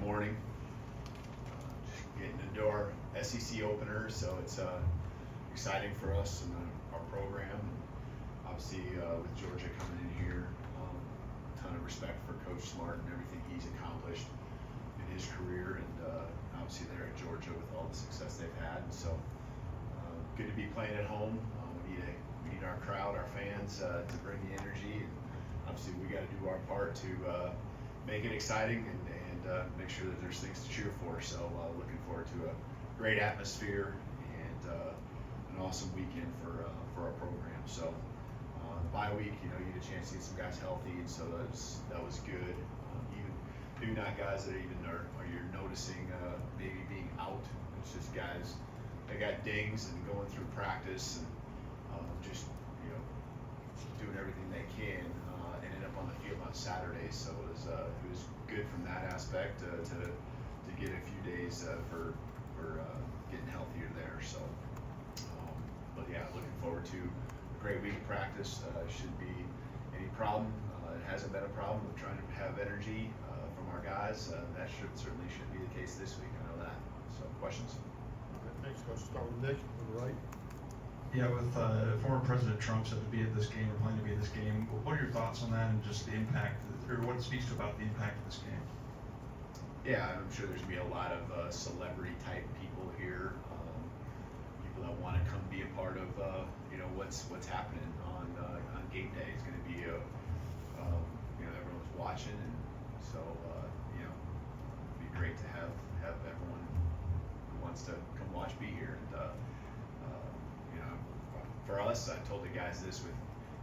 morning. Just getting into our SEC opener, so it's exciting for us and our program. And obviously, with Georgia coming in here, a ton of respect for Coach Smart and everything he's accomplished in his career, and obviously there at Georgia with all the success they've had. So good to be playing at home. We need our crowd, our fans, to bring the energy. And obviously, we got to do our part to make it exciting and make sure that there's things to cheer for. So looking forward to a great atmosphere and an awesome weekend for our program. So bye week, you get a chance to get some guys healthy, and so that was good. Even maybe not guys that even are you're noticing maybe being out. It's just guys that got dings and going through practice and just doing everything they can. Ended up on the field on Saturday, so it was good from that aspect to get a few days for getting healthier there. So, but yeah, looking forward to a great week of practice. Shouldn't be any problem. It hasn't been a problem with trying to have energy from our guys. That certainly should be the case this week. I know that. So, questions? All right, thanks, Coach. Start with Nick on the right. Yeah, with former President Trump said to be at this game or planning to be at this game, what are your thoughts on that and just the impact, or what it speaks to about the impact of this game? Yeah, I'm sure there's going to be a lot of celebrity type people here, people that want to come be a part of what's happening on game day. It's going to be everyone's watching, and so it'd be great to have everyone who wants to come watch be here. And for us, I told the guys this with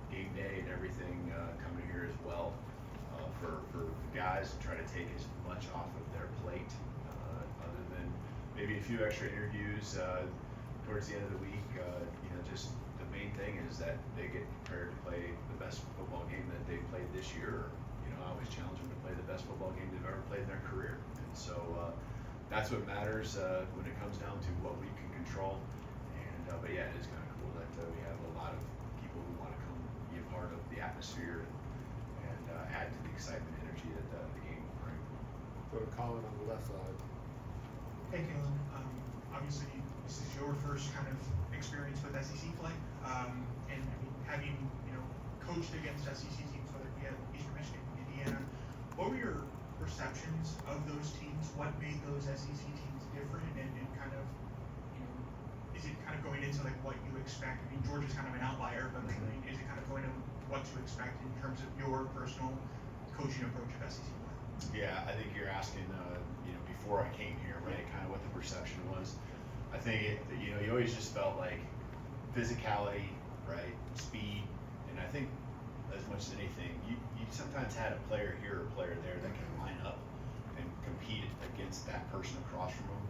game day and everything coming here as well. For the guys to try to take as much off of their plate, other than maybe a few extra interviews towards the end of the week. Just the main thing is that they get prepared to play the best football game that they've played this year. I always challenge them to play the best football game they've ever played in their career, and so that's what matters when it comes down to what we can control. And but yeah, it is kind of cool that we have a lot of people who want to come be a part of the atmosphere and add to the excitement and energy that the game will bring. Go to Colin on the left side. Hey, Kalen. Obviously, this is your first kind of experience with SEC play, and having coached against SEC teams, whether it be at Eastern Michigan, Indiana, what were your perceptions of those teams? What made those SEC teams different, and kind of is it kind of going into like what you expect? I mean, Georgia's kind of an outlier, but is it kind of going to what to expect in terms of your personal coaching approach of SEC play? Yeah, I think you're asking, before I came here, right, kind of what the perception was. I think, you always just felt like physicality, right, speed, and I think as much as anything, you sometimes had a player here or a player there that can line up and compete against that person across from them.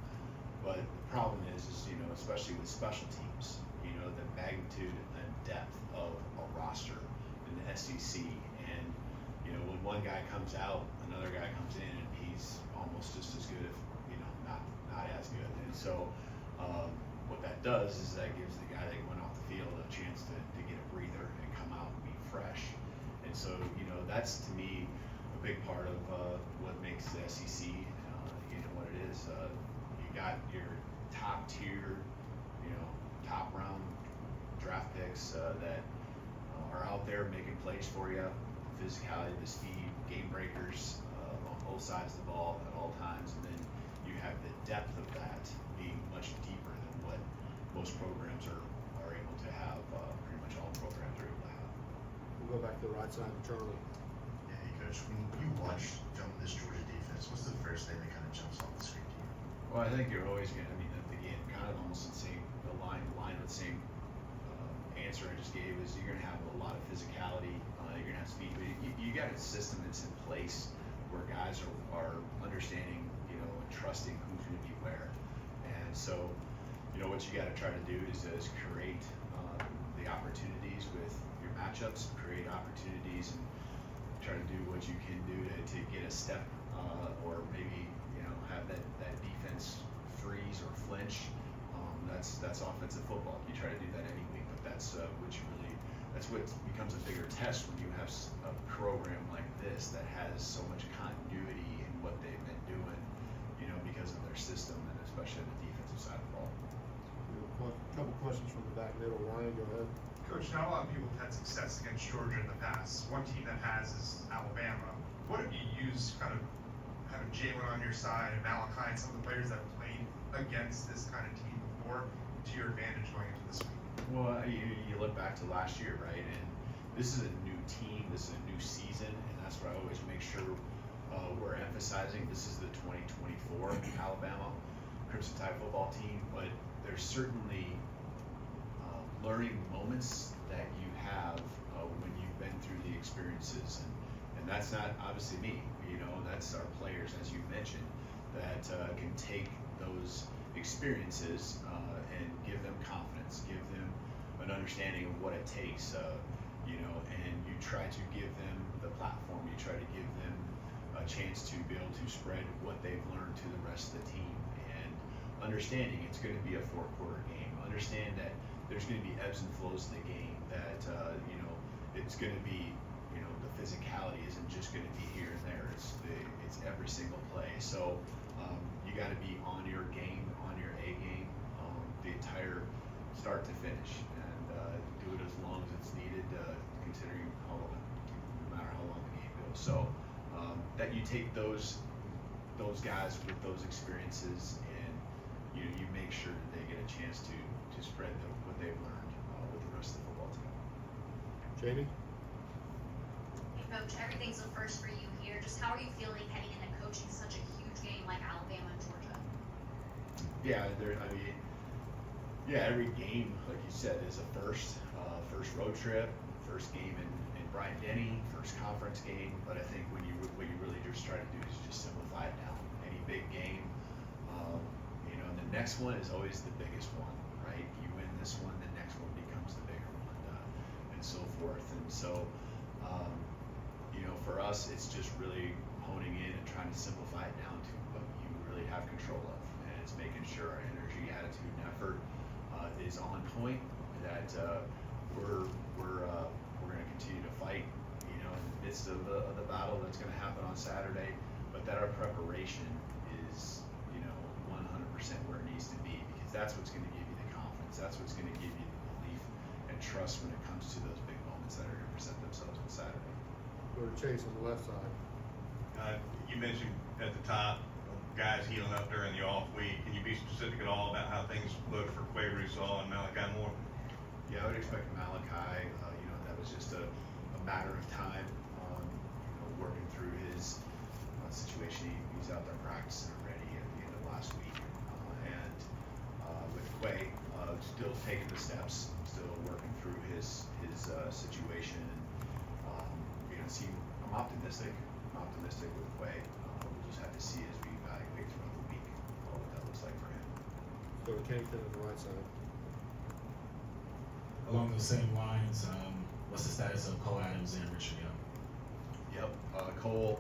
But the problem is especially with special teams, the magnitude and depth of a roster in the SEC, and when one guy comes out, another guy comes in, and he's almost just as good, if not as good. And so what that does is that gives the guy that went off the field a chance to get a breather and come out and be fresh. And so that's to me a big part of what makes the SEC what it is. You got your top tier, top round draft picks that are out there making plays for you. Physicality, the speed, game breakers on both sides of the ball at all times, and then you have the depth of that being much deeper than what most programs are able to have. Pretty much all programs are able to have. We'll go back to the right side of Charlie. Yeah, hey Coach, when you watch this Georgia defense, what's the first thing that kind of jumps off the screen to you? Well, I think you're always going to, again, kind of almost the line with the same answer I just gave is you're going to have a lot of physicality, you're going to have speed, but you got a system that's in place where guys are understanding, and trusting who's going to be where. And so, what you got to try to do is create the opportunities with your matchups, create opportunities, and try to do what you can do to get a step or maybe have that defense freeze or flinch. That's offensive football. You try to do that any week, but that's what becomes a bigger test when you have a program like this that has so much continuity in what they've been doing questions from the back middle. Ryan, go ahead. Coach, not a lot of people have had success against Georgia in the past. One team that has is Alabama. What have you used kind of having Jalen on your side and Malachi and some of the players that have played against this kind of team before to your advantage going into this week? Well, you look back to last year, right? And this is a new team, this is a new season, and that's what I always make sure we're emphasizing. This is the 2024 Alabama Crimson Tide football team, but there's certainly learning moments that you have when you've been through the experiences, and that's not obviously me, you know, that's our players, as you mentioned, that can take those experiences and give them confidence, give them an understanding of what it takes, you know, and you try to give them the platform, you try to give them a chance to be able to spread what they've learned to the rest of the team, and understanding it's going to be a 4-quarter game. Understand that there's going to be ebbs and flows in the game, that you know, it's going to be, you know, the physicality isn't just going to be here and there, it's every single play. So you got to be on your game, on your A game, the entire start to finish, and do it as long as it's needed, considering no matter how long the game goes. So that you take those guys with those experiences, and you make sure that they get a chance to spread what they've learned with the rest of the football team. Jamie? Hey, Coach, everything's a first for you here. Just how are you feeling heading into coaching such a huge game like Alabama and Georgia? Yeah, every game, like you said, is a first. First road trip, first game in Bryant-Denny, first conference game. But I think what you really just try to do is just simplify it down. Any big game, you know, and the next one is always the biggest one, right? You win this one, the next one becomes the bigger one, and so forth. And so, you know, for us, it's just really honing in and trying to simplify it down to what you really have control of, and it's making sure our energy, attitude, and effort is on point. That we're going to continue to fight, you know, in the midst of the battle that's going to happen on Saturday, but that our preparation is, you know, 100% where it needs to be, because that's what's going to give you the confidence, that's what's going to give you the belief and trust when it comes to those big moments that are going to present themselves on Saturday. Go to Chase on the left side. You mentioned at the top guys healing up during the off week. Can you be specific at all about how things look for Quay Russaw and Malachi Moore? Yeah, I would expect Malachi, you know, that was just a matter of time, you know, working through his situation. He's out there practicing already at the end of last week. And with Quay, still taking the steps, still working through his situation. And, you know, I'm optimistic with Quay. We'll just have to see as we evaluate throughout the week what that looks like for him. Go to Kennington on the right side. Along those same lines, what's the status of Cole Adams and Richard Young? Yep, Cole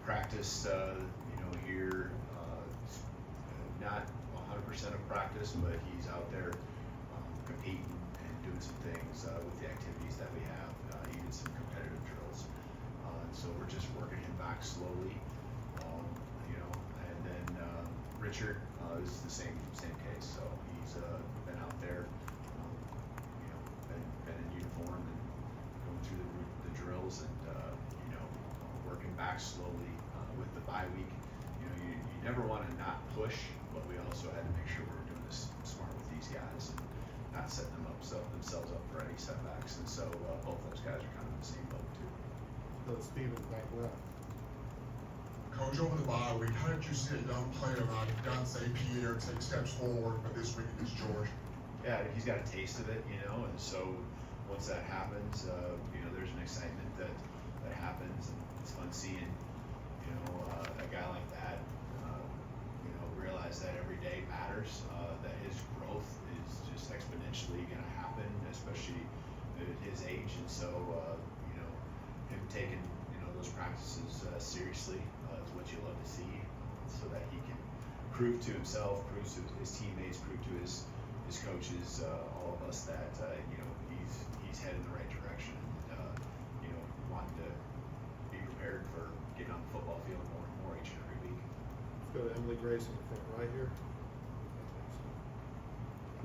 practiced, you know, here, not 100% of practice, but he's out there competing and doing some things with the activities that we have, even some competitive drills. So we're just working him back slowly, you know, and then Richard is the same case. So he's been out there, you know, been in uniform and going through the drills, and you know, working back slowly with the bye week. You know, you never want to not push, but we also had to make sure we were doing this smart with these guys and not setting themselves up for any setbacks. And so both those guys are kind of in the same boat too. Go to Steven back left. Coach, over the bye week, how did you see a young player like Dante Pierre take steps forward for this week against Georgia? Yeah, he's got a taste of it, you know, and so once that happens, you know, there's an excitement that happens, and it's fun seeing, you know, a guy like that, you know, realize that every day matters, that his growth is just exponentially going to happen, especially at his age, and so, you know, him taking, you know, those practices seriously is what you love to see, so that he can prove to himself, prove to his teammates, prove to his coaches, all of us, that you know, he's headed in the right direction, and you know, wanting to be prepared for getting on the football field more and more each and every week. Let's go to Emily Grace in the front right here.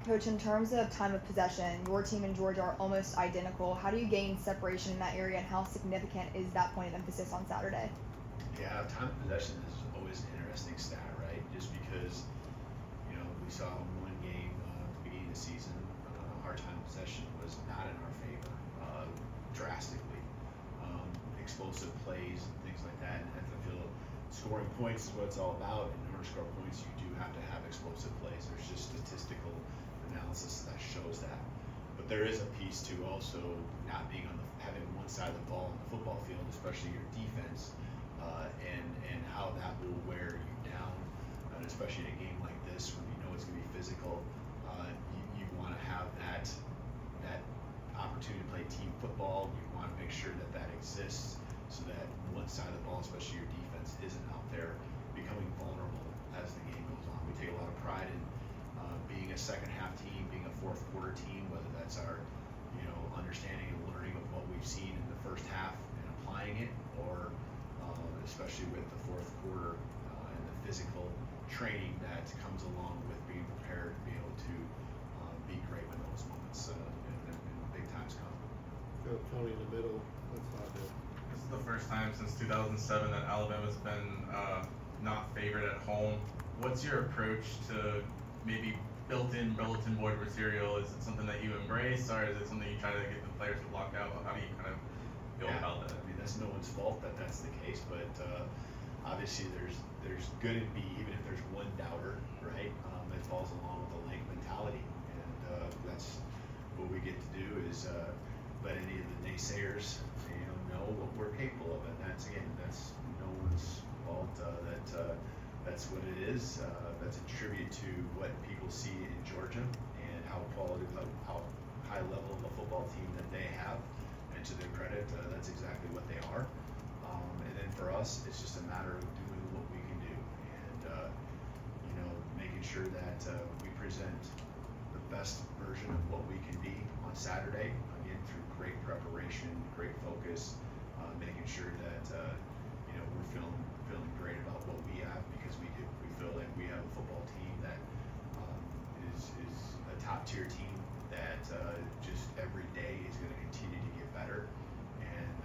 Coach, in terms of time of possession, your team and Georgia are almost identical. How do you gain separation in that area, and how significant is that point of emphasis on Saturday? Yeah, time of possession is always an interesting stat, right? Just because, we saw in one game at the beginning of the season, our time of possession was not in our favor, drastically. Explosive plays and things like that. And I feel scoring points is what it's all about. In order to score points, you do have to have explosive plays. There's just statistical analysis that shows that. But there is a piece to also not being having one side of the ball on the football field, especially your defense, and how that will wear you down, and especially in a game like this when you know it's going to be physical. You want to have that opportunity to play team football. You want to make sure that exists, so that one side of the ball, especially your defense, isn't out there becoming vulnerable as the game goes on. We take a lot of pride in being a second half team, being a fourth quarter team, whether that's our understanding and learning of what we've seen in the first half and applying it, or especially with the fourth quarter and the physical training that comes along with being prepared to be able to be great when those moments and big times come. Go Tony in the middle. That's not good. This is the first time since 2007 that Alabama's been not favored at home. What's your approach to maybe built-in bulletin board material? Is it something that you embrace, or is it something you try to get the players to block out? How do you kind of go about that? I mean, that's no one's fault that that's the case, but obviously there's good in me, even if there's one doubter, right? It falls along with the LANK mentality, and that's what we get to do is let any of the naysayers, know what we're capable of, and that's no one's fault. That's what it is. That's a tribute to what people see in Georgia and how high level of a football team that they have, and to their credit, that's exactly what they are. And then for us, it's just a matter of doing what we can do, and making sure that we present the best version of what we can be on Saturday. Again, through great preparation, great focus, making sure that we're feeling great about what we have, because we do. We feel like we have a football team that is a top tier team that just every day is going to continue to get better, and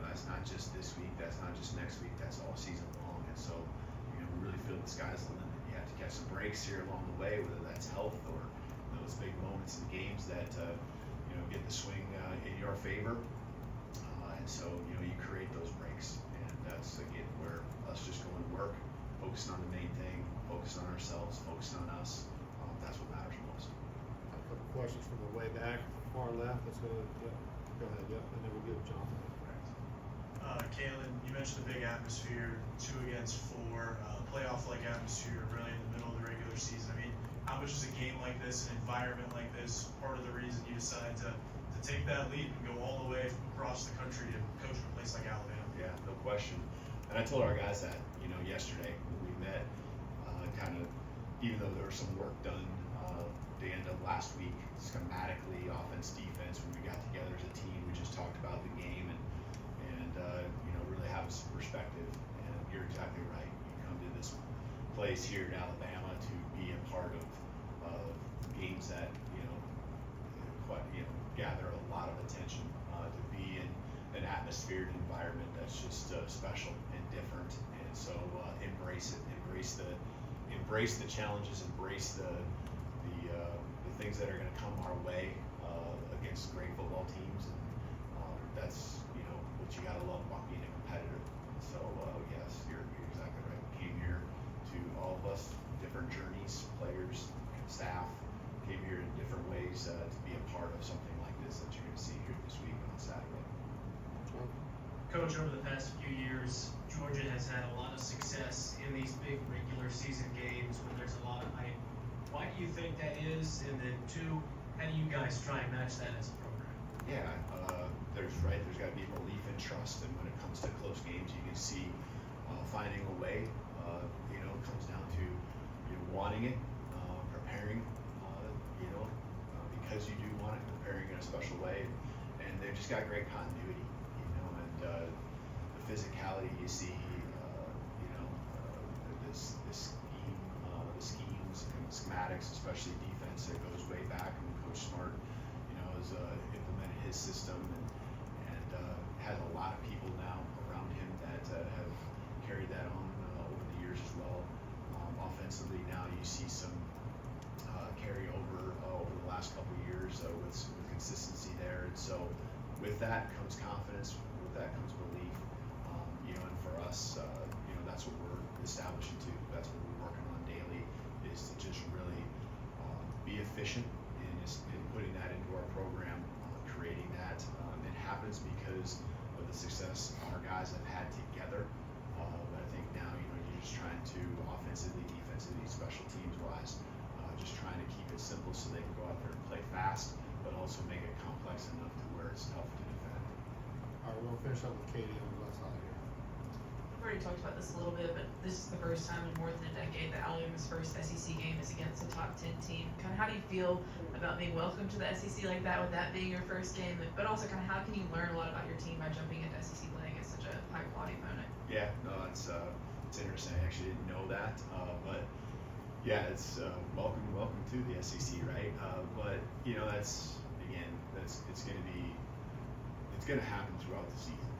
that's not just this week, that's not just next week, that's all season long. And so we really feel the sky's the limit. You have to catch some breaks here along the way, whether that's health or those big moments in games that get the swing in your favor, and so you create those breaks, and that's again where us just going to work, focusing on the main thing, focusing on ourselves, focusing on us. That's what matters most. A couple questions from the way back, far left. Let's go. Go ahead. Yep, and then we'll give John. Kalen, you mentioned the big atmosphere, 2 against 4, playoff-like atmosphere, really in the middle of the regular season. I mean, how much is a game like this, an environment like this, part of the reason you decide to take that leap and go all the way across the country to coach a place like Alabama? Yeah, no question. And I told our guys that, yesterday when we met, kind of, even though there was some work done the end of last week, schematically, offense, defense, when we got together as a team, we just talked about the game and really have some perspective. And you're exactly right. You come to this place here in Alabama to be a part of games that gather a lot of attention, to be in an atmosphere and environment that's just special and different. And so embrace it, embrace the challenges, embrace the things that are going to come our way against great football teams, and that's what you got to love about being a competitor. So yes, you're exactly right. We came here to all of us, different journeys, players, staff, came here in different ways to be a part of something like this that you're going to see here this week on Saturday. Coach, over the past few years, Georgia has had a lot of success in these big regular season games when there's a lot of hype. Why do you think that is? And then 2, how do you guys try and match that as a program? Yeah, there's got to be belief and trust, and when it comes to close games, you can see finding a way. It comes down to wanting it, preparing, because you do want it, preparing in a special way, and they've just got great continuity, and the physicality you see, this scheme, the schemes and schematics, especially defense, that goes way that comes confidence, with that comes belief, you know, and for us, you know, that's what we're establishing too. That's what we're working on daily, is to just really be efficient in putting that into our program, creating that. It happens because of the success our guys have had together. But I think now, you know, you're just trying to offensively, defensively, special teams wise, just trying to keep it simple so they can go out there and play fast, but also make it complex enough to where it's tough to defend. All right, we're gonna finish up with Katie on the left side here. We've already talked about this a little bit, but this is the first time in more than a decade that Alabama's first SEC game is against a top 10 team. Kind of how do you feel about being welcomed to the SEC like that, with that being your first game, but also kind of how can you learn a lot about your team by jumping into SEC play against such a high quality opponent? Yeah, no, it's interesting. I actually didn't know that, but yeah, it's welcome to the SEC, right? But you know, it's gonna happen throughout the season.